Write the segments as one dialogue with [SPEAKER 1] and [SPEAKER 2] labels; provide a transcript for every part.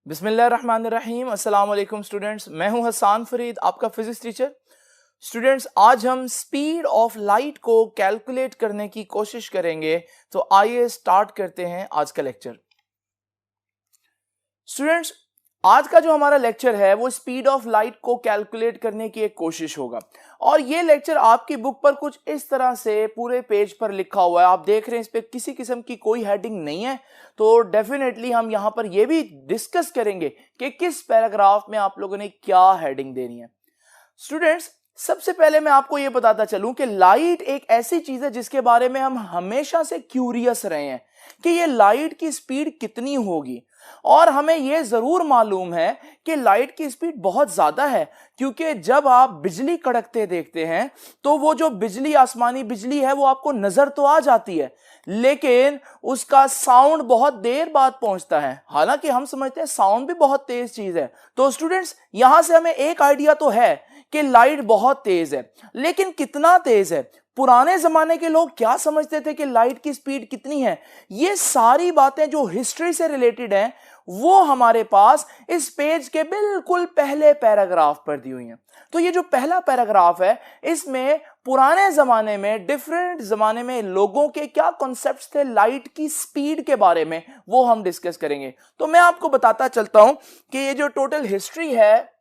[SPEAKER 1] बिस्मिल्लाहिर्रहमानिर्रहीम। अस्सलाम वालेकुम स्टूडेंट्स, मैं हूं हसन फरीद, आपका फिजिक्स टीचर। स्टूडेंट्स, आज हम स्पीड ऑफ लाइट को कैलकुलेट करने की कोशिश करेंगे। तो आइए स्टार्ट करते हैं आज का लेक्चर। स्टूडेंट्स, आज का जो हमारा लेक्चर है वो स्पीड ऑफ लाइट को कैलकुलेट करने की एक कोशिश होगा। और ये लेक्चर आपकी बुक पर कुछ इस तरह से पूरे पेज पर लिखा हुआ है, आप देख रहे हैं, इस पे किसी किस्म की कोई हेडिंग नहीं है। तो डेफिनेटली हम यहां पर ये भी डिस्कस करेंगे कि किस पैराग्राफ में आप लोगों ने क्या हेडिंग देनी है। स्टूडेंट्स, सबसे पहले मैं आपको यह बताता चलूं कि लाइट एक ऐसी चीज है जिसके बारे में हम हमेशा से क्यूरियस रहे हैं कि ये लाइट की स्पीड कितनी होगी। और हमें यह जरूर मालूम है कि लाइट की स्पीड बहुत ज्यादा है, क्योंकि जब आप बिजली कड़कते देखते हैं तो वो जो बिजली, आसमानी बिजली है, वो आपको नजर तो आ जाती है, लेकिन उसका साउंड बहुत देर बाद पहुंचता है। हालांकि हम समझते हैं साउंड भी बहुत तेज चीज है। तो स्टूडेंट्स, यहां से हमें एक आइडिया तो है कि लाइट बहुत तेज है, लेकिन कितना तेज है, पुराने जमाने के लोग क्या समझते थे कि लाइट की स्पीड कितनी है, ये सारी बातें जो हिस्ट्री से रिलेटेड हैं वो हमारे पास इस पेज के बिल्कुल पहले पैराग्राफ पर दी हुई हैं। तो ये जो पहला पैराग्राफ है, इसमें पुराने जमाने में, डिफरेंट जमाने में लोगों के क्या कॉन्सेप्ट्स थे लाइट की स्पीड के बारे में, वो हम डिस्कस करेंगे। तो मैं आपको बताता चलता हूं कि ये जो टोटल हिस्ट्री है,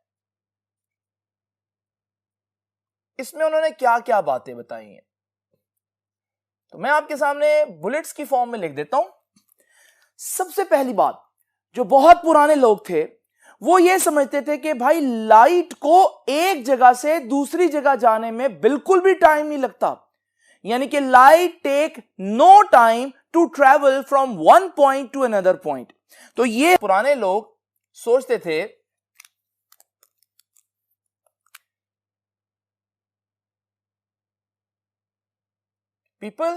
[SPEAKER 1] इसमें उन्होंने क्या क्या बातें बताई हैं। तो मैं आपके सामने बुलेट्स की फॉर्म में लिख देता हूं। सबसे पहली बात, जो बहुत पुराने लोग थे वो ये समझते थे कि भाई लाइट को एक जगह से दूसरी जगह जाने में बिल्कुल भी टाइम नहीं लगता, यानी कि light take no time to travel from one point to another point. तो ये पुराने लोग सोचते थे। People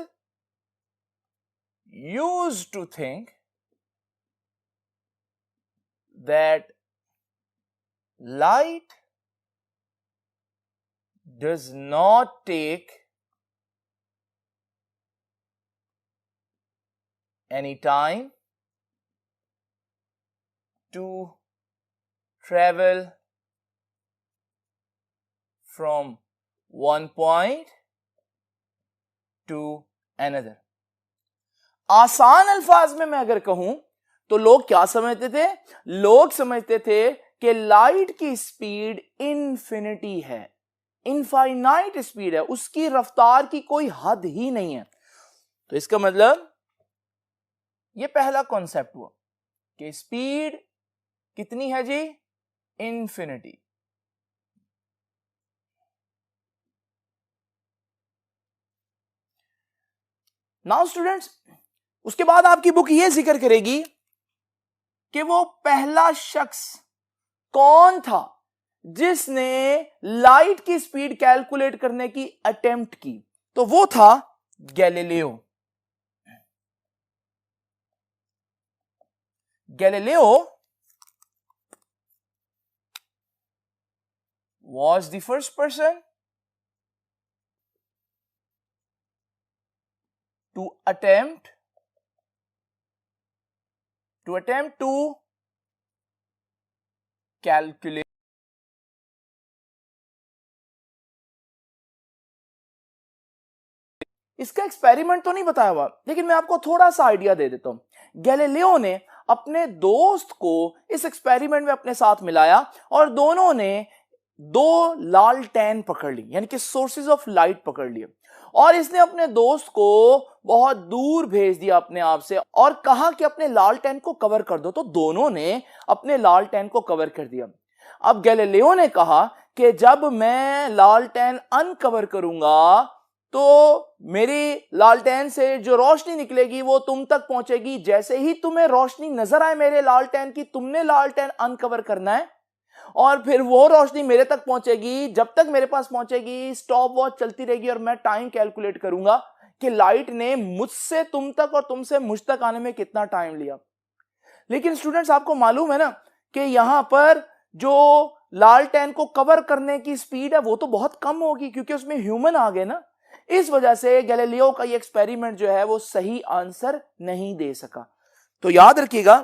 [SPEAKER 1] used to think that light does not take any time to travel from one point to another। आसान अल्फाज में मैं अगर कहूं तो लोग क्या समझते थे? लोग समझते थे कि लाइट की स्पीड इन्फिनिटी है, इनफाइनाइट स्पीड है, उसकी रफ्तार की कोई हद ही नहीं है। तो इसका मतलब ये पहला कॉन्सेप्ट हुआ कि स्पीड कितनी है जी? इन्फिनिटी। नाउ स्टूडेंट्स, उसके बाद आपकी बुक यह जिक्र करेगी कि वो पहला शख्स कौन था जिसने लाइट की स्पीड कैलकुलेट करने की अटेम्प्ट की। तो वो था Galileo. Galileo was the first person to attempt to calculate इसका एक्सपेरिमेंट तो नहीं बताया हुआ, लेकिन मैं आपको थोड़ा सा आइडिया दे देता हूं। गैलीलियो ने अपने दोस्त को इस एक्सपेरिमेंट में अपने साथ मिलाया और दोनों ने दो लालटेन पकड़ ली, यानी कि सोर्सेज ऑफ लाइट पकड़ लिए, और इसने अपने दोस्त को बहुत दूर भेज दिया अपने आप से और कहा कि अपने लालटेन को कवर कर दो। तो दोनों ने अपने लालटेन को कवर कर दिया। अब गैलीलियो ने कहा कि जब मैं लालटेन अनकवर करूंगा तो मेरी लालटेन से जो रोशनी निकलेगी वो तुम तक पहुंचेगी। जैसे ही तुम्हें रोशनी नजर आए मेरे लालटेन की, तुमने लालटेन अनकवर करना है और फिर वो रोशनी मेरे तक पहुंचेगी। जब तक मेरे पास पहुंचेगी स्टॉप वॉच चलती रहेगी और मैं टाइम कैलकुलेट करूंगा कि लाइट ने मुझसे तुम तक और तुमसे मुझ तक आने में कितना टाइम लिया। लेकिन स्टूडेंट्स, आपको मालूम है ना कि यहां पर जो लालटेन को कवर करने की स्पीड है वो तो बहुत कम होगी, क्योंकि उसमें ह्यूमन आ गए ना। इस वजह से गैलीलियो का ये एक्सपेरिमेंट जो है वो सही आंसर नहीं दे सका। तो याद रखिएगा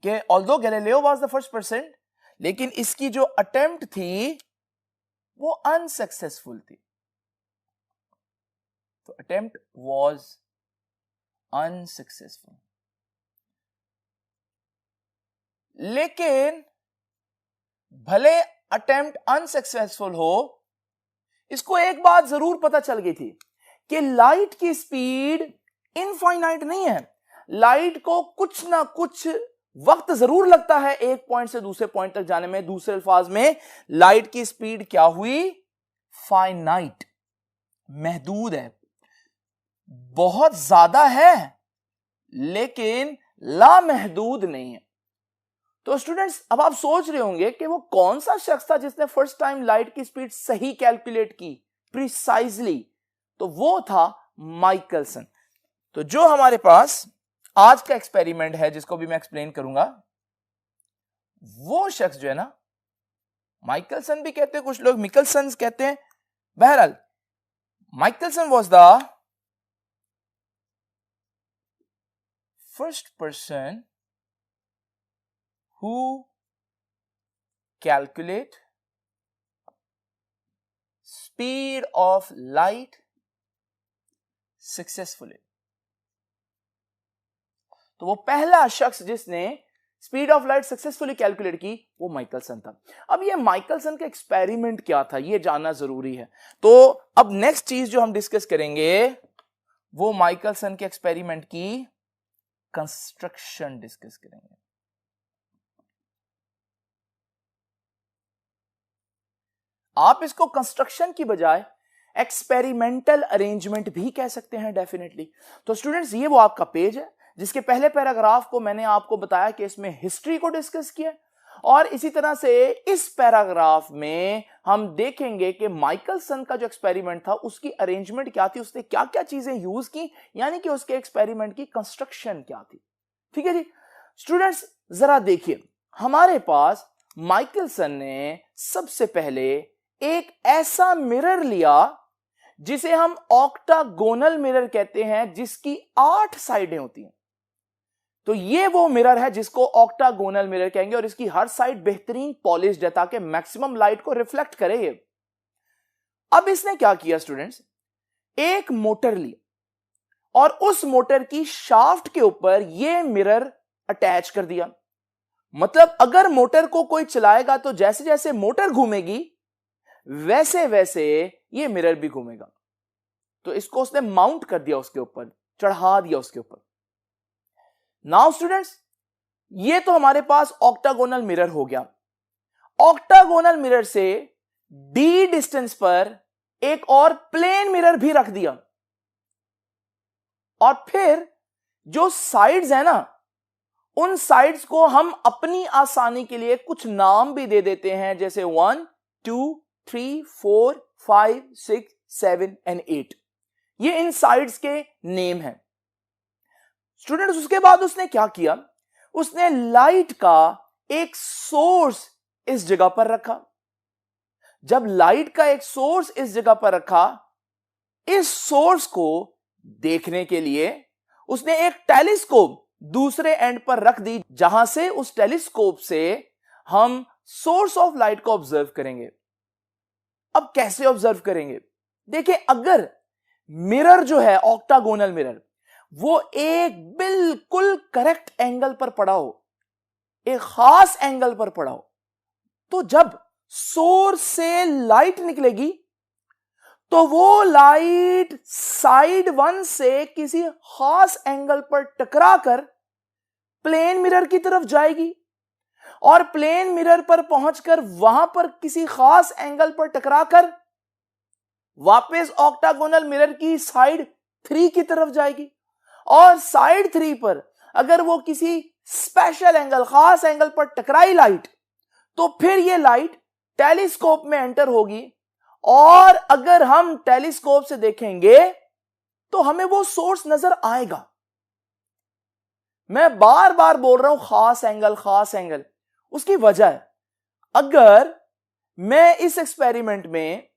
[SPEAKER 1] कि although Galileo was the first person, लेकिन इसकी जो अटेम्प्ट थी वो अनसक्सेसफुल थी। तो अटेम्प्ट वाज अनसक्सेसफुल। लेकिन भले अटेम्प्ट अनसक्सेसफुल हो, इसको एक बात जरूर पता चल गई थी कि लाइट की स्पीड इनफाइनाइट नहीं है। लाइट को कुछ ना कुछ वक्त जरूर लगता है एक पॉइंट से दूसरे पॉइंट तक जाने में। दूसरे अल्फाज में लाइट की स्पीड क्या हुई? फाइनाइट, महदूद है, बहुत ज्यादा है लेकिन लामहदूद नहीं है। तो स्टूडेंट्स, अब आप सोच रहे होंगे कि वो कौन सा शख्स था जिसने फर्स्ट टाइम लाइट की स्पीड सही कैलकुलेट की, प्रिसाइजली। तो वो था माइकलसन। तो जो हमारे पास आज का एक्सपेरिमेंट है, जिसको भी मैं एक्सप्लेन करूंगा, वो शख्स जो है ना, माइकलसन भी कहते हैं कुछ लोग, मिकलसन कहते हैं, बहरहाल Michelson was the first person who calculate speed of light successfully। तो वो पहला शख्स जिसने speed of light successfully calculate की वो माइकलसन था। अब ये माइकलसन का एक्सपेरिमेंट क्या था ये जानना जरूरी है। तो अब नेक्स्ट चीज जो हम डिस्कस करेंगे वो माइकलसन के एक्सपेरिमेंट की कंस्ट्रक्शन डिस्कस करेंगे। आप इसको कंस्ट्रक्शन की बजाय एक्सपेरिमेंटल अरेंजमेंट भी कह सकते हैं डेफिनेटली। तो स्टूडेंट्स, ये वो आपका पेज है जिसके पहले पैराग्राफ को मैंने आपको बताया कि इसमें हिस्ट्री को डिस्कस किया, और इसी तरह से इस पैराग्राफ में हम देखेंगे कि माइकलसन का जो एक्सपेरिमेंट था उसकी अरेंजमेंट क्या थी, उसने क्या क्या चीजें यूज की, यानी कि उसके एक्सपेरिमेंट की कंस्ट्रक्शन क्या थी। ठीक है जी स्टूडेंट्स, जरा देखिए, हमारे पास माइकलसन ने सबसे पहले एक ऐसा मिरर लिया जिसे हम ऑक्टागोनल मिरर कहते हैं, जिसकी 8 साइडें होती हैं। तो ये वो मिरर है जिसको ऑक्टागोनल मिरर कहेंगे, और इसकी हर साइड बेहतरीन पॉलिश्ड है ताकि मैक्सिमम लाइट को रिफ्लेक्ट करे ये। अब इसने क्या किया स्टूडेंट्स, एक मोटर ली और उस मोटर की शाफ्ट के ऊपर ये मिरर अटैच कर दिया। मतलब अगर मोटर को कोई चलाएगा तो जैसे जैसे मोटर घूमेगी वैसे वैसे ये मिरर भी घूमेगा। तो इसको उसने माउंट कर दिया, उसके ऊपर चढ़ा दिया उसके ऊपर। नाउ स्टूडेंट्स, ये तो हमारे पास ऑक्टागोनल मिरर हो गया। ऑक्टागोनल मिरर से डी डिस्टेंस पर एक और प्लेन मिरर भी रख दिया, और फिर जो साइड्स है ना, उन साइड्स को हम अपनी आसानी के लिए कुछ नाम भी दे देते हैं, जैसे 1 2 3 4 5 6 7 एंड 8। ये इन साइड्स के नेम हैं स्टूडेंट्स। उसके बाद उसने क्या किया, उसने लाइट का एक सोर्स इस जगह पर रखा। जब लाइट का एक सोर्स इस जगह पर रखा, इस सोर्स को देखने के लिए उसने एक टेलीस्कोप दूसरे एंड पर रख दी, जहां से उस टेलीस्कोप से हम सोर्स ऑफ लाइट को ऑब्जर्व करेंगे। अब कैसे ऑब्जर्व करेंगे? देखिए, अगर मिरर जो है ऑक्टागोनल मिरर, वो एक बिल्कुल करेक्ट एंगल पर पड़ा हो, एक खास एंगल पर पड़ा हो, तो जब सोर्स से लाइट निकलेगी तो वो लाइट साइड 1 से किसी खास एंगल पर टकराकर प्लेन मिरर की तरफ जाएगी, और प्लेन मिरर पर पहुंचकर वहां पर किसी खास एंगल पर टकराकर वापस ऑक्टागोनल मिरर की साइड 3 की तरफ जाएगी, और साइड 3 पर अगर वो किसी स्पेशल एंगल, खास एंगल पर टकराई लाइट, तो फिर ये लाइट टेलीस्कोप में एंटर होगी, और अगर हम टेलीस्कोप से देखेंगे तो हमें वो सोर्स नजर आएगा। मैं बार बार बोल रहा हूं खास एंगल, खास एंगल। उसकी वजह है, अगर मैं इस एक्सपेरिमेंट में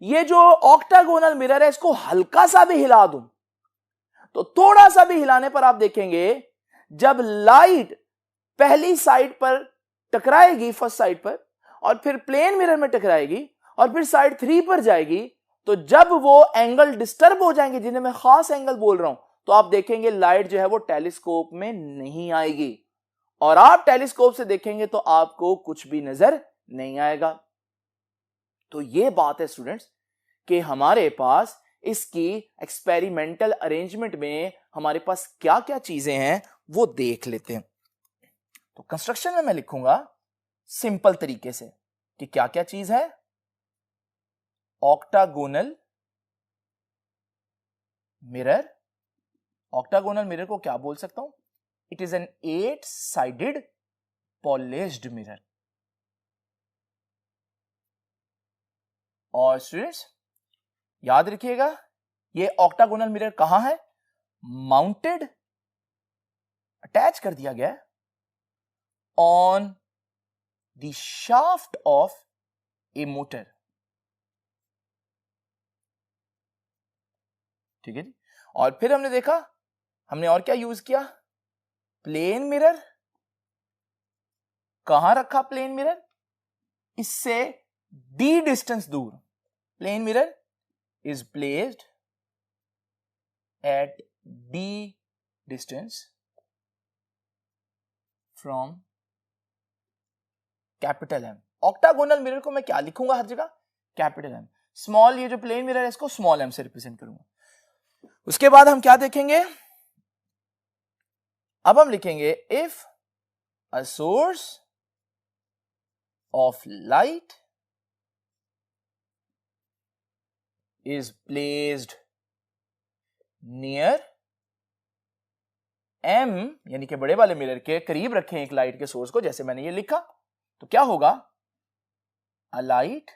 [SPEAKER 1] ये जो ऑक्टागोनल मिरर है इसको हल्का सा भी हिला दूं, तो थोड़ा सा भी हिलाने पर आप देखेंगे जब लाइट पहली साइड पर टकराएगी, फर्स्ट साइड पर, और फिर प्लेन मिरर में टकराएगी और फिर साइड 3 पर जाएगी, तो जब वो एंगल डिस्टर्ब हो जाएंगे, जिन्हें मैं खास एंगल बोल रहा हूं, तो आप देखेंगे लाइट जो है वो टेलीस्कोप में नहीं आएगी, और आप टेलीस्कोप से देखेंगे तो आपको कुछ भी नजर नहीं आएगा। तो ये बात है स्टूडेंट्स कि हमारे पास इसकी एक्सपेरिमेंटल अरेंजमेंट में हमारे पास क्या क्या चीजें हैं वो देख लेते हैं। तो कंस्ट्रक्शन में मैं लिखूंगा सिंपल तरीके से कि क्या क्या चीज है। ऑक्टागोनल मिरर, ऑक्टागोनल मिरर को क्या बोल सकता हूं? It is an eight sided polished mirror. और स्टूडेंट्स याद रखिएगा, ये ऑक्टागोनल मिरर कहां है? माउंटेड, अटैच कर दिया गया on the shaft of A motor. ठीक है जी। और फिर हमने देखा, हमने और क्या यूज किया? Plane mirror. कहां रखा प्लेन मिरर? इससे d डिस्टेंस दूर। Plane mirror is placed at d distance from capital M। Octagonal mirror को मैं क्या लिखूंगा हर जगह? Capital M। स्मॉल, ये जो प्लेन मिरर है इसको स्मॉल m से रिप्रेजेंट करूंगा। उसके बाद हम क्या देखेंगे? अब हम लिखेंगे if a source of light is placed near M, यानी कि बड़े वाले मिरर के करीब रखें एक लाइट के सोर्स को, जैसे मैंने ये लिखा, तो क्या होगा? A light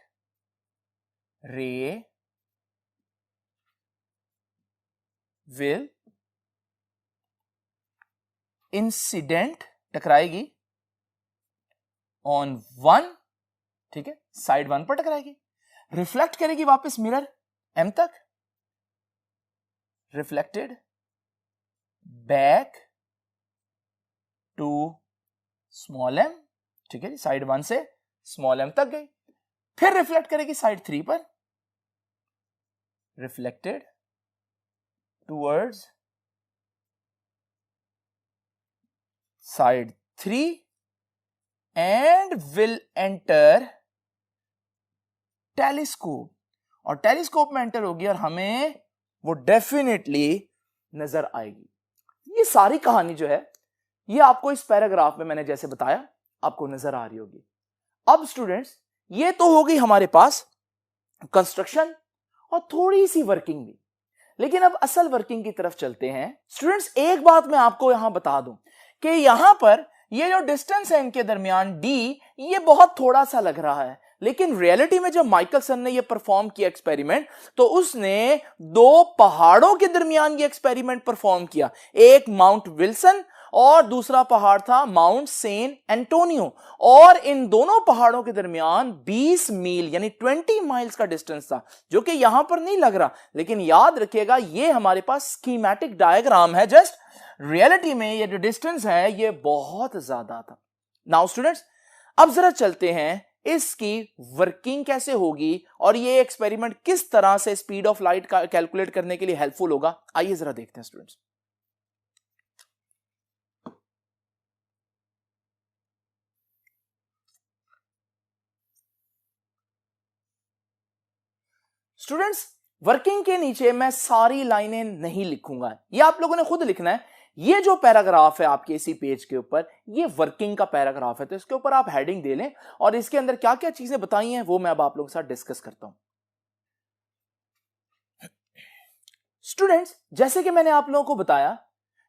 [SPEAKER 1] ray will incident, टकराएगी on 1, ठीक है, साइड 1 पर टकराएगी, रिफ्लेक्ट करेगी वापस मिरर M तक, reflected back to small m, ठीक है, साइड 1 से स्मॉल m तक गई, फिर रिफ्लेक्ट करेगी साइड 3 पर, reflected towards side 3 and will enter telescope, और टेलीस्कोप में एंटर होगी और हमें वो डेफिनेटली नजर आएगी। ये सारी कहानी जो है ये आपको इस पैराग्राफ में मैंने जैसे बताया आपको नजर आ रही होगी। अब स्टूडेंट्स ये तो हो गई हमारे पास कंस्ट्रक्शन और थोड़ी सी वर्किंग भी, लेकिन अब असल वर्किंग की तरफ चलते हैं। स्टूडेंट्स एक बात मैं आपको यहां बता दूं कि यहां पर ये जो डिस्टेंस है इनके दरमियान d, ये बहुत थोड़ा सा लग रहा है, लेकिन रियलिटी में जब माइकलसन ने ये परफॉर्म किया एक्सपेरिमेंट, तो उसने 2 पहाड़ों के दरमियान ये एक्सपेरिमेंट परफॉर्म किया। एक माउंट विल्सन और दूसरा पहाड़ था माउंट सेन एंटोनियो, और इन दोनों पहाड़ों के दरमियान 20 मील यानी 20 माइल्स का डिस्टेंस था, जो कि यहां पर नहीं लग रहा, लेकिन याद रखिएगा ये हमारे पास स्कीमेटिक डायग्राम है। जस्ट रियलिटी में ये जो डिस्टेंस है ये बहुत ज्यादा था। नाउ स्टूडेंट्स अब जरा चलते हैं इसकी वर्किंग कैसे होगी और ये एक्सपेरिमेंट किस तरह से स्पीड ऑफ लाइट का कैलकुलेट करने के लिए हेल्पफुल होगा। आइए जरा देखते हैं स्टूडेंट्स। स्टूडेंट्स वर्किंग के नीचे मैं सारी लाइनें नहीं लिखूंगा, ये आप लोगों ने खुद लिखना है। ये जो पैराग्राफ है आपके इसी पेज के ऊपर, ये वर्किंग का पैराग्राफ है, तो इसके ऊपर आप हेडिंग दे लें और इसके अंदर क्या क्या चीजें बताई हैं वो मैं अब आप लोगों के साथ डिस्कस करता हूं। स्टूडेंट्स जैसे कि मैंने आप लोगों को बताया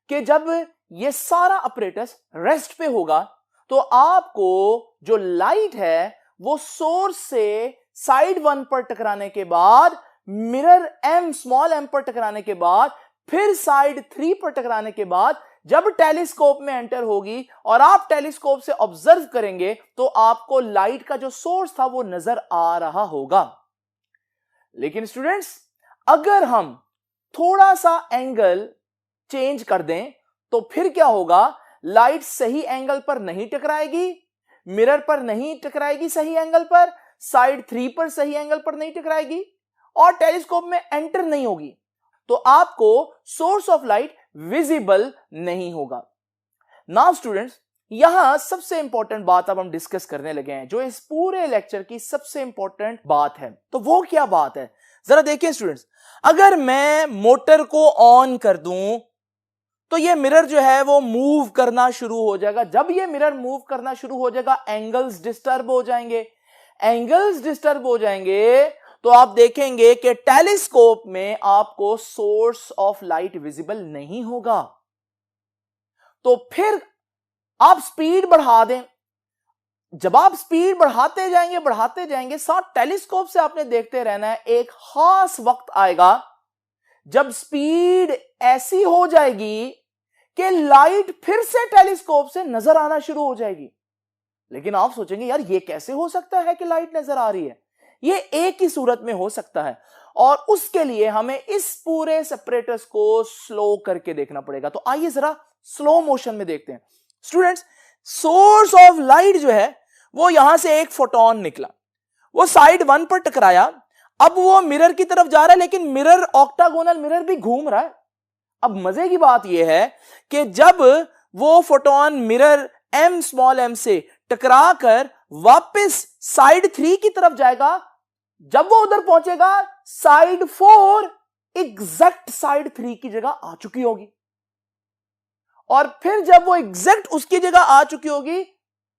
[SPEAKER 1] कि जब ये सारा अपरेटस रेस्ट पे होगा तो आपको जो लाइट है वो सोर्स से साइड 1 पर टकराने के बाद, मिरर M स्मॉल m पर टकराने के बाद, फिर साइड 3 पर टकराने के बाद जब टेलीस्कोप में एंटर होगी और आप टेलीस्कोप से ऑब्जर्व करेंगे तो आपको लाइट का जो सोर्स था वो नजर आ रहा होगा। लेकिन स्टूडेंट्स अगर हम थोड़ा सा एंगल चेंज कर दें तो फिर क्या होगा, लाइट सही एंगल पर नहीं टकराएगी, मिरर पर नहीं टकराएगी सही एंगल पर, साइड 3 पर सही एंगल पर नहीं टकराएगी और टेलीस्कोप में एंटर नहीं होगी, तो आपको सोर्स ऑफ लाइट विजिबल नहीं होगा। नाउ स्टूडेंट्स, यहां सबसे इंपॉर्टेंट बात अब हम डिस्कस करने लगे हैं, जो इस पूरे लेक्चर की सबसे इंपॉर्टेंट बात है। तो वो क्या बात है, जरा देखिए स्टूडेंट्स। अगर मैं मोटर को ऑन कर दूं तो ये मिरर जो है वो मूव करना शुरू हो जाएगा। जब ये मिरर मूव करना शुरू हो जाएगा, एंगल्स डिस्टर्ब हो जाएंगे। एंगल्स डिस्टर्ब हो जाएंगे तो आप देखेंगे कि टेलीस्कोप में आपको सोर्स ऑफ लाइट विजिबल नहीं होगा। तो फिर आप स्पीड बढ़ा दें। जब आप स्पीड बढ़ाते जाएंगे, साथ टेलीस्कोप से आपने देखते रहना है। एक खास वक्त आएगा जब स्पीड ऐसी हो जाएगी कि लाइट फिर से टेलीस्कोप से नजर आना शुरू हो जाएगी। लेकिन आप सोचेंगे यार ये कैसे हो सकता है कि लाइट नजर आ रही है? ये एक ही सूरत में हो सकता है और उसके लिए हमें इस पूरे सेपरेटर्स को स्लो करके देखना पड़ेगा। तो आइए जरा स्लो मोशन में देखते हैं। स्टूडेंट्स, सोर्स ऑफ लाइट जो है वो यहां से एक फोटोन निकला, वो साइड 1 पर टकराया। अब वो मिरर की तरफ जा रहा है, लेकिन मिरर ऑक्टागोनल मिरर भी घूम रहा है। अब मजे की बात यह है कि जब वो फोटोन मिरर m से टकरा कर वापस साइड 3 की तरफ जाएगा, जब वो उधर पहुंचेगा साइड 4 एग्जैक्ट साइड 3 की जगह आ चुकी होगी। और फिर जब वो एग्जैक्ट उसकी जगह आ चुकी होगी,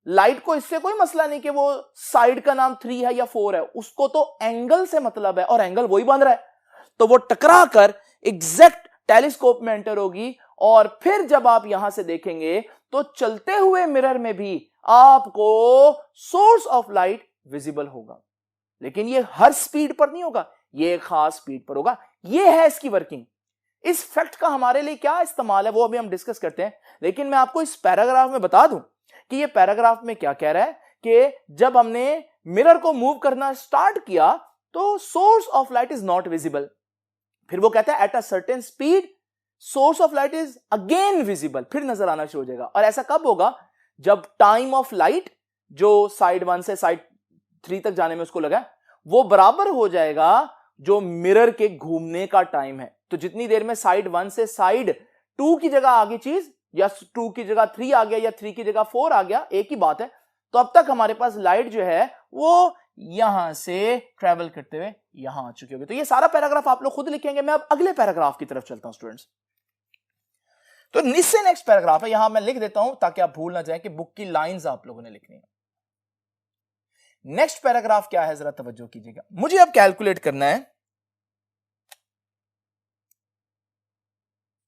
[SPEAKER 1] लाइट को इससे कोई मसला नहीं कि वो साइड का नाम 3 है या 4 है, उसको तो एंगल से मतलब है और एंगल वही बन रहा है। तो वो टकरा कर एग्जैक्ट टेलीस्कोप में एंटर होगी और फिर जब आप यहां से देखेंगे तो चलते हुए मिरर में भी आपको सोर्स ऑफ लाइट विजिबल होगा। लेकिन ये हर स्पीड पर नहीं होगा, ये खास स्पीड पर होगा। ये है इसकी वर्किंग। इस फैक्ट का हमारे लिए क्या इस्तेमाल है वो अभी हम डिस्कस करते हैं। लेकिन मैं आपको इस पैराग्राफ में बता दूं कि ये पैराग्राफ में क्या कह रहा है कि जब हमने मिरर को मूव करना स्टार्ट किया तो source of light is not visible. फिर वो कहता है at a certain speed source of light is again visible, फिर नजर आना शुरू हो जाएगा। और ऐसा कब होगा? जब टाइम ऑफ लाइट जो साइड 1 से साइड 3 तक जाने में उसको लगा, वो बराबर हो जाएगा जो मिरर के घूमने का टाइम है। तो जितनी देर में साइड 1 से साइड 2 की जगह आ गई चीज, या 2 की जगह 3 आ गया या 3 की जगह 4 आ गया, एक ही बात है। तो अब तक हमारे पास लाइट जो है वो यहां से ट्रेवल करते हुए यहां आ चुकी होगी। तो ये सारा पैराग्राफ आप लोग खुद लिखेंगे। मैं अब अगले पैराग्राफ की तरफ चलता हूं स्टूडेंट्स। तो इससे नेक्स्ट पैराग्राफ है, यहां मैं लिख देता हूं ताकि आप भूल ना जाए कि बुक की लाइंस आप लोगों ने लिखनी है। नेक्स्ट पैराग्राफ क्या है, जरा तवज्जो कीजिएगा। मुझे अब कैलकुलेट करना है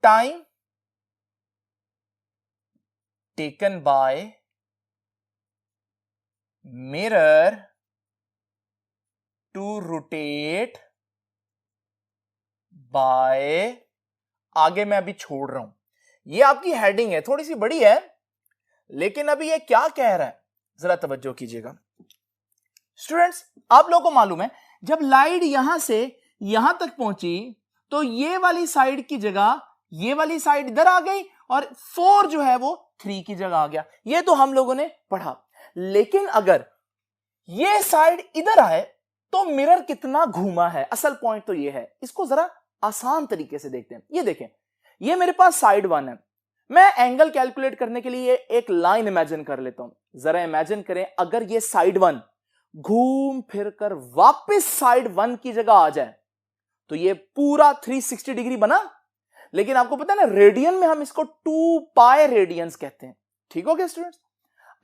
[SPEAKER 1] time taken by mirror to rotate by, आगे मैं अभी छोड़ रहा हूं, ये आपकी हेडिंग है, थोड़ी सी बड़ी है, लेकिन अभी ये क्या कह रहा है जरा तवज्जो कीजिएगा। स्टूडेंट्स, आप लोगों को मालूम है जब लाइट यहां से यहां तक पहुंची तो ये वाली साइड की जगह ये वाली साइड इधर आ गई और 4 जो है वो 3 की जगह आ गया। ये तो हम लोगों ने पढ़ा। लेकिन अगर ये साइड इधर आए तो मिरर कितना घूमा है, असल पॉइंट तो ये है। इसको जरा आसान तरीके से देखते हैं। ये देखें, ये मेरे पास साइड 1 है। मैं एंगल कैलकुलेट करने के लिए एक लाइन इमेजिन कर लेता हूं। जरा इमेजिन करें अगर ये साइड 1 घूम फिर कर वापस साइड 1 की जगह आ जाए तो ये पूरा 360 डिग्री बना। लेकिन आपको पता है ना, रेडियन में हम इसको 2 पाई रेडियंस कहते हैं। ठीक हो गया स्टूडेंट्स?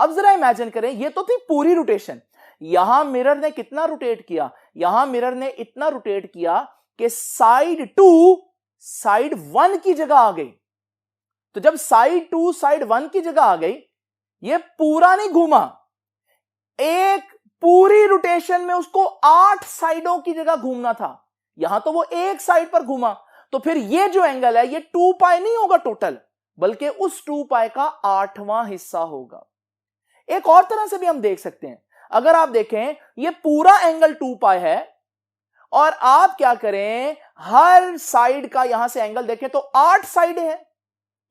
[SPEAKER 1] अब जरा इमेजिन करें, ये तो थी पूरी रोटेशन। यहां मिरर ने कितना रोटेट किया? यहां मिरर ने इतना रोटेट किया कि साइड 2 साइड 1 की जगह आ गई। तो जब साइड 2 साइड 1 की जगह आ गई, ये पूरा नहीं घूमा, एक पूरी रोटेशन में उसको 8 साइडों की जगह घूमना था। यहां तो वो एक साइड पर घूमा। तो फिर ये जो एंगल है ये 2 पाई नहीं होगा टोटल, बल्कि उस 2 पाई का 8वां हिस्सा होगा। एक और तरह से भी हम देख सकते हैं, अगर आप देखें ये पूरा एंगल 2 पाई है और आप क्या करें, हर साइड का यहां से एंगल देखें तो 8 साइड है।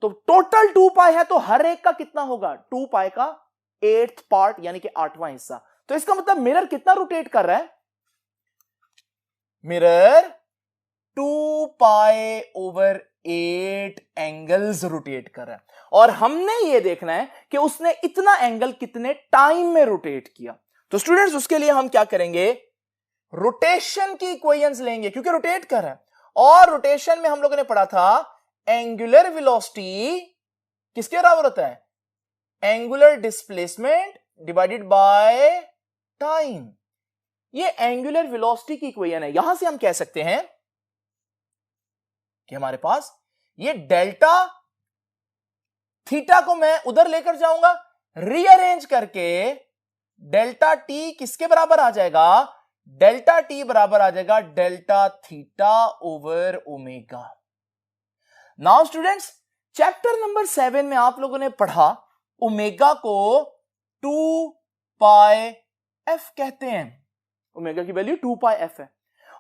[SPEAKER 1] तो टोटल 2 पाई है, तो हर एक का कितना होगा? 2 पाई का 8th पार्ट, यानी कि 8वां हिस्सा। तो इसका मतलब मिरर कितना रोटेट कर रहा है? Mirror 2 pi over 8 angles rotate कर रहा है, और हमने ये देखना है कि उसने इतना एंगल कितने टाइम में रोटेट किया। तो स्टूडेंट्स, उसके लिए हम क्या करेंगे? रोटेशन की इक्वेशंस लेंगे, क्योंकि रोटेट कर रहा है। और रोटेशन में हम लोगों ने पढ़ा था एंगुलर वेलोसिटी किसके बराबर होता है? Angular displacement divided by time. ये एंगुलर वेलोसिटी की इक्वेशन है। यहां से हम कह सकते हैं कि हमारे पास ये डेल्टा थीटा को मैं उधर लेकर जाऊंगा, रीअरेंज करके डेल्टा टी किसके बराबर आ जाएगा? डेल्टा टी बराबर आ जाएगा delta theta over omega. Now students, chapter number 7 में आप लोगों ने पढ़ा ओमेगा को 2 पाई एफ कहते हैं। ओमेगा की वैल्यू 2 पाई एफ है,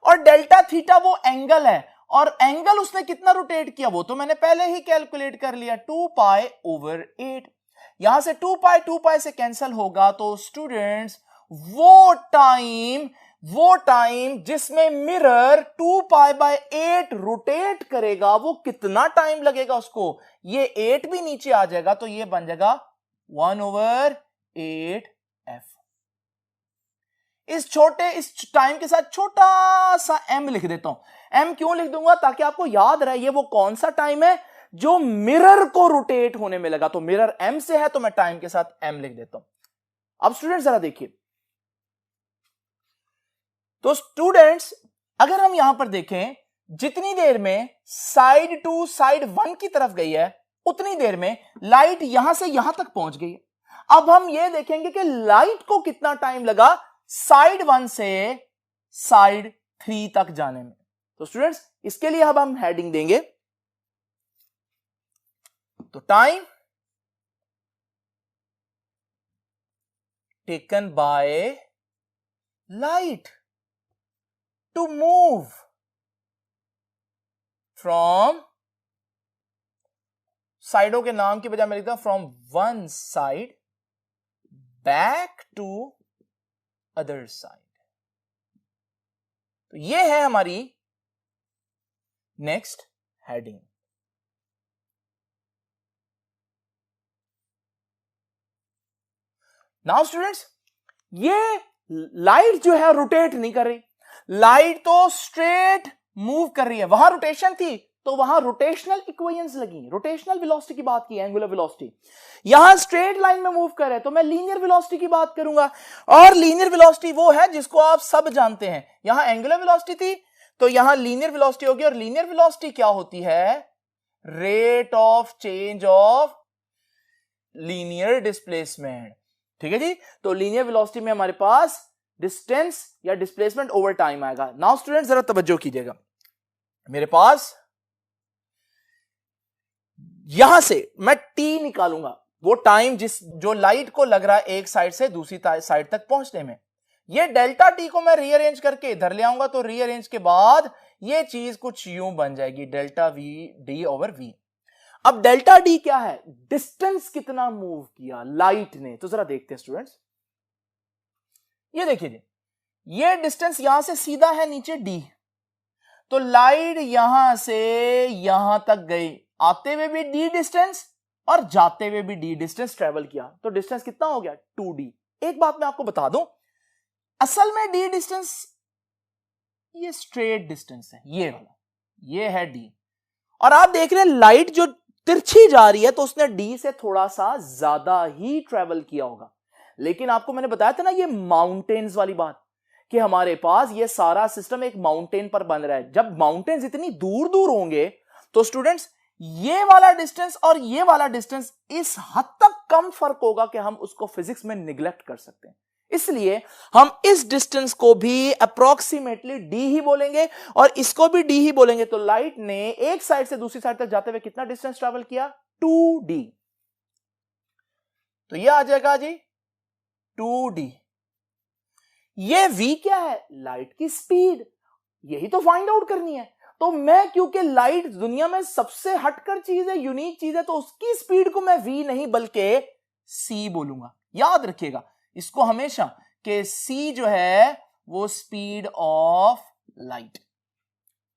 [SPEAKER 1] और डेल्टा थीटा वो एंगल है, और एंगल उसने कितना रोटेट किया वो तो मैंने पहले ही कैलकुलेट कर लिया, 2 पाई ओवर 8। यहां से 2 पाई से कैंसिल होगा, तो स्टूडेंट्स वो टाइम जिसमें मिरर 2 पाई बाय 8 रोटेट करेगा, वो कितना टाइम लगेगा उसको? ये 8 भी नीचे आ जाएगा, तो ये बन जाएगा 1/8 एफ। इस टाइम के साथ छोटा सा एम लिख देता हूं। एम क्यों लिख दूंगा? ताकि आपको याद रहे ये वो कौन सा टाइम है जो मिरर को रोटेट होने में लगा। तो मिरर एम से है, तो मैं टाइम के साथ एम लिख देता हूं। अब स्टूडेंट्स जरा देखिए, तो स्टूडेंट्स अगर हम यहां पर देखें, जितनी देर में साइड 2 साइड 1 की तरफ गई है, उतनी देर में लाइट यहां से यहां तक पहुंच गई है। अब हम यह देखेंगे कि लाइट को कितना टाइम लगा साइड 1 से साइड 3 तक जाने में। तो स्टूडेंट्स इसके लिए अब हम हेडिंग देंगे, तो time taken by light to move from, साइडों के नाम की बजाय मैं लिखता हूं from one side back to other side. तो ये है हमारी नेक्स्ट हेडिंग। नाउ स्टूडेंट्स, ये लाइट जो है रोटेट नहीं कर रही, लाइट तो स्ट्रेट मूव कर रही है। वहां रोटेशन थी तो वहां रोटेशनल इक्वेशंस लगी, रोटेशनल वेलोसिटी की बात की, एंगुलर वेलोसिटी। यहां स्ट्रेट लाइन में मूव कर रहे हैं, तो मैं लीनियर वेलोसिटी की बात करूंगा, और लीनियर वेलोसिटी वो है जिसको आप सब जानते हैं। यहां एंगुलर वेलोसिटी थी, तो यहां लीनियर वेलोसिटी होगी, और लीनियर वेलोसिटी क्या होती है? Rate of change of linear displacement. ठीक है जी, तो लीनियर वेलोसिटी में हमारे पास डिस्टेंस या डिस्प्लेसमेंट ओवर टाइम आएगा। नाउ स्टूडेंट जरा तवज्जो कीजिएगा, मेरे पास यहां से मैं टी निकालूंगा, वो टाइम जो लाइट को लग रहा है एक साइड से दूसरी साइड तक पहुंचने में। ये डेल्टा टी को मैं रीअरेंज करके इधर ले आऊंगा, तो रीअरेंज के बाद ये चीज कुछ यूं बन जाएगी, delta V D over V. अब डेल्टा डी क्या है? डिस्टेंस कितना मूव किया लाइट ने। तो जरा देखते हैं स्टूडेंट्स, ये देखिए, ये डिस्टेंस यहां से सीधा है नीचे डी, तो लाइट यहां से यहां तक गई, आते हुए भी डी डिस्टेंस और जाते हुए भी डी डिस्टेंस ट्रेवल किया, तो डिस्टेंस कितना हो गया? 2d। एक बात मैं आपको बता दूं, असल में डी डिस्टेंस ये स्ट्रेट डिस्टेंस है, ये वाला, ये है डी, और आप देख रहे हैं लाइट जो तिरछी जा रही है, तो उसने डी से थोड़ा सा ज्यादा ही ट्रेवल किया होगा। लेकिन आपको मैंने बताया था ना ये माउंटेन्स वाली बात, कि हमारे पास ये सारा सिस्टम एक माउंटेन पर बन रहा है। जब माउंटेन्स इतनी दूर दूर होंगे, तो स्टूडेंट्स ये वाला डिस्टेंस और ये वाला डिस्टेंस इस हद तक कम फर्क होगा कि हम उसको फिजिक्स में निगलेक्ट कर सकते हैं। इसलिए हम इस डिस्टेंस को भी अप्रोक्सीमेटली डी ही बोलेंगे और इसको भी डी ही बोलेंगे। तो लाइट ने एक साइड से दूसरी साइड तक जाते हुए कितना डिस्टेंस ट्रैवल किया? 2d। तो ये आ जाएगा जी 2d। ये v क्या है? लाइट की स्पीड, यही तो फाइंड आउट करनी है। तो मैं क्योंकि लाइट दुनिया में सबसे हटकर चीज है, यूनिक चीज है, तो उसकी स्पीड को मैं v नहीं बल्कि c बोलूंगा। याद रखिएगा इसको हमेशा कि c जो है वो स्पीड ऑफ लाइट।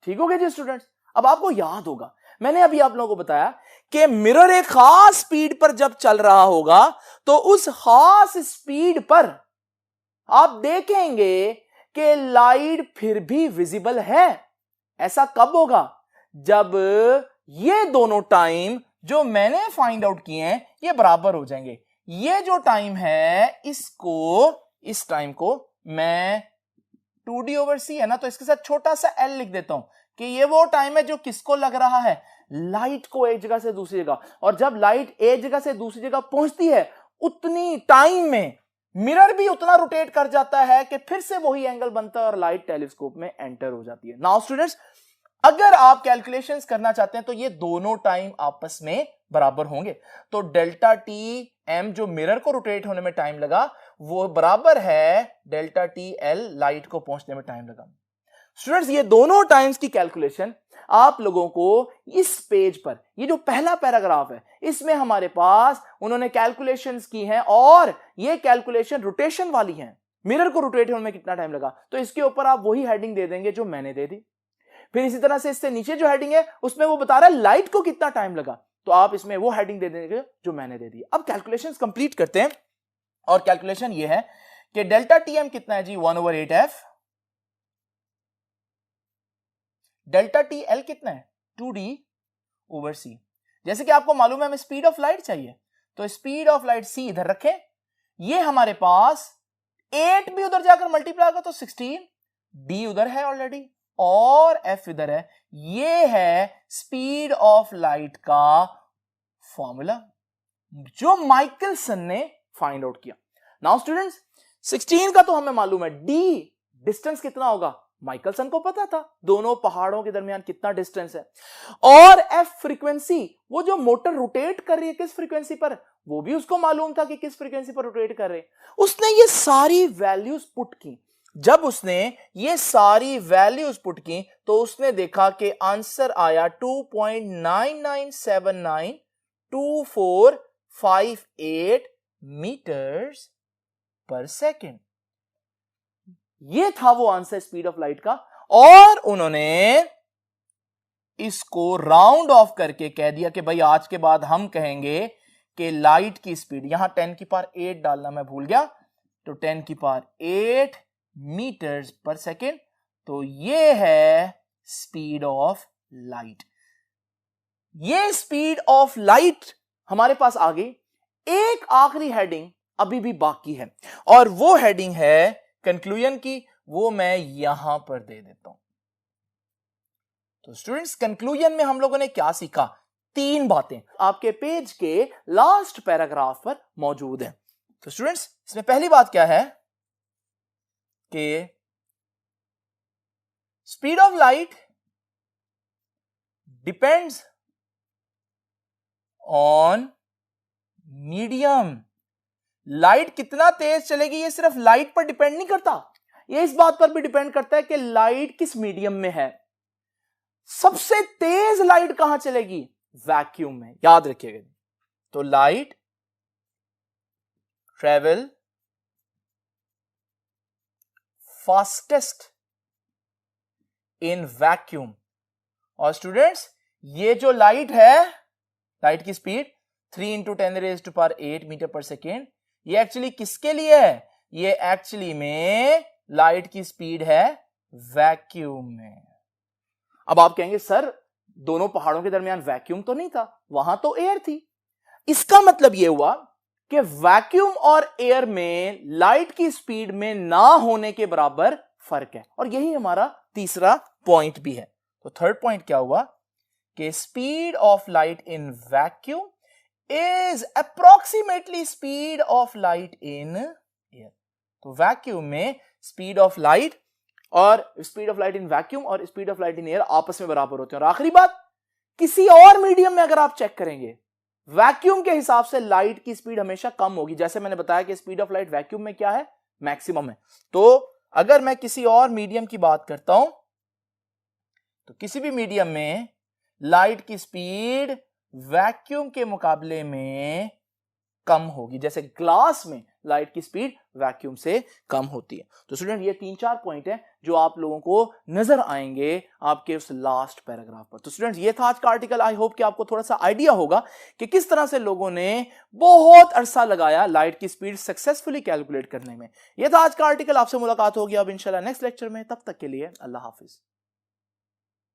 [SPEAKER 1] ठीक हो गया जी स्टूडेंट्स। अब आपको याद होगा मैंने अभी आप लोगों को बताया कि मिरर एक खास स्पीड पर जब चल रहा होगा तो उस खास स्पीड पर आप देखेंगे कि लाइट फिर भी विजिबल है। ऐसा कब होगा? जब ये दोनों टाइम जो मैंने फाइंड आउट किए हैं ये बराबर हो जाएंगे। ये जो टाइम है इस टाइम को मैं 2d/c है ना, तो इसके साथ छोटा सा l लिख देता हूं कि ये वो टाइम है जो किसको लग रहा है, लाइट को एक जगह से दूसरी जगह। और जब लाइट एक जगह से दूसरी जगह पहुंचती है उतनी टाइम में मिरर भी उतना रोटेट कर जाता है कि फिर से वही एंगल बनता है और लाइट टेलीस्कोप में एंटर हो जाती है। नाउ स्टूडेंट्स, अगर आप कैलकुलेशंस करना चाहते हैं तो ये दोनों टाइम आपस में बराबर होंगे। तो डेल्टा टी एम जो मिरर को रोटेट होने में टाइम लगा वो बराबर है डेल्टा टी एल लाइट को पहुंचने में टाइम लगा। स्टूडेंट्स, ये दोनों टाइम्स की कैलकुलेशन आप लोगों को इस पेज पर, ये जो पहला पैराग्राफ है इसमें हमारे पास उन्होंने कैलकुलेशंस की हैं और ये कैलकुलेशन रोटेशन वाली हैं। मिरर को रोटेट होने में कितना टाइम लगा, तो इसके ऊपर आप वही हेडिंग दे देंगे जो मैंने दे दी। फिर इसी तरह से इससे नीचे जो हेडिंग है उसमें वो बता रहा है लाइट को कितना टाइम लगा, तो आप इसमें वो हेडिंग दे देंगे जो मैंने दे दी। अब कैलकुलेशंस कंप्लीट करते हैं और कैलकुलेशन ये है कि डेल्टा टीएम कितना है जी 1/8f, डेल्टा टी एल कितना है 2d/c। जैसे कि आपको मालूम है हमें स्पीड ऑफ लाइट चाहिए, तो स्पीड ऑफ लाइट c इधर रखें, ये हमारे पास 8 भी उधर जाकर मल्टीप्लाई होगा तो 16, d उधर है ऑलरेडी और f इधर है। ये है स्पीड ऑफ लाइट का फॉर्मूला जो माइकलसन ने फाइंड आउट किया। नाउ स्टूडेंट्स, 16 का तो हमें मालूम है, d डिस्टेंस कितना होगा माइकलसन को पता था, दोनों पहाड़ों के दरमियान कितना डिस्टेंस है। और f फ्रीक्वेंसी, वो जो मोटर रोटेट कर रही है किस फ्रीक्वेंसी पर, वो भी उसको मालूम था कि किस फ्रीक्वेंसी पर रोटेट कर रहे हैं। उसने ये सारी वैल्यूज पुट की। जब उसने ये सारी वैल्यूज पुट की तो उसने देखा कि आंसर आया 2.99792458 मीटर्स पर सेकेंड। ये था वो आंसर स्पीड ऑफ लाइट का। और उन्होंने इसको राउंड ऑफ करके कह दिया कि भाई आज के बाद हम कहेंगे कि लाइट की स्पीड, यहां 10⁸ डालना मैं भूल गया, तो 10⁸ मीटर्स पर सेकेंड, तो ये है स्पीड ऑफ लाइट। ये स्पीड ऑफ लाइट हमारे पास आ गई। एक आखिरी हेडिंग अभी भी बाकी है और वो हेडिंग है कंक्लूजन की, वो मैं यहां पर दे देता हूं। तो स्टूडेंट्स, कंक्लूजन में हम लोगों ने क्या सीखा? 3 बातें आपके पेज के लास्ट पैराग्राफ पर मौजूद हैं। तो स्टूडेंट्स, इसमें पहली बात क्या है कि speed of light depends on medium. Light कितना तेज चलेगी ये सिर्फ लाइट पर डिपेंड नहीं करता, ये इस बात पर भी डिपेंड करता है कि लाइट किस मीडियम में है। सबसे तेज लाइट कहां चलेगी? वैक्यूम में, याद रखिएगा। तो light travel fastest in vacuum. और स्टूडेंट्स, ये जो लाइट है, लाइट की स्पीड 3 × 10⁸ मीटर पर सेकेंड, ये एक्चुअली किसके लिए है? ये एक्चुअली में लाइट की स्पीड है वैक्यूम में। अब आप कहेंगे सर दोनों पहाड़ों के दरमियान वैक्यूम तो नहीं था, वहां तो एयर थी। इसका मतलब यह हुआ कि वैक्यूम और एयर में लाइट की स्पीड में ना होने के बराबर फर्क है। और यही हमारा तीसरा पॉइंट भी है। तो थर्ड पॉइंट क्या हुआ कि speed of light in vacuum is approximately speed of light in air। तो वैक्यूम में स्पीड ऑफ लाइट और speed of light in vacuum और speed of light in air आपस में बराबर होते हैं। और आखिरी बात, किसी और मीडियम में अगर आप चेक करेंगे वैक्यूम के हिसाब से लाइट की स्पीड हमेशा कम होगी। जैसे मैंने बताया कि स्पीड ऑफ लाइट वैक्यूम में क्या है, मैक्सिमम है। तो अगर मैं किसी और मीडियम की बात करता हूं तो किसी भी मीडियम में लाइट की स्पीड वैक्यूम के मुकाबले में कम होगी, जैसे ग्लास में लाइट की स्पीड वैक्यूम से कम होती है। तो स्टूडेंट ये 3-4 पॉइंट है जो आप लोगों को नजर आएंगे आपके उस लास्ट पैराग्राफ पर। तो स्टूडेंट ये था आज का आर्टिकल। आई होप कि आपको थोड़ा सा आइडिया होगा कि किस तरह से लोगों ने बहुत अरसा लगाया लाइट की स्पीड सक्सेसफुली कैलकुलेट करने में। यह था आज का आर्टिकल। आपसे मुलाकात होगी अब इंशाल्लाह नेक्स्ट लेक्चर में। तब तक के लिए अल्लाह हाफिज।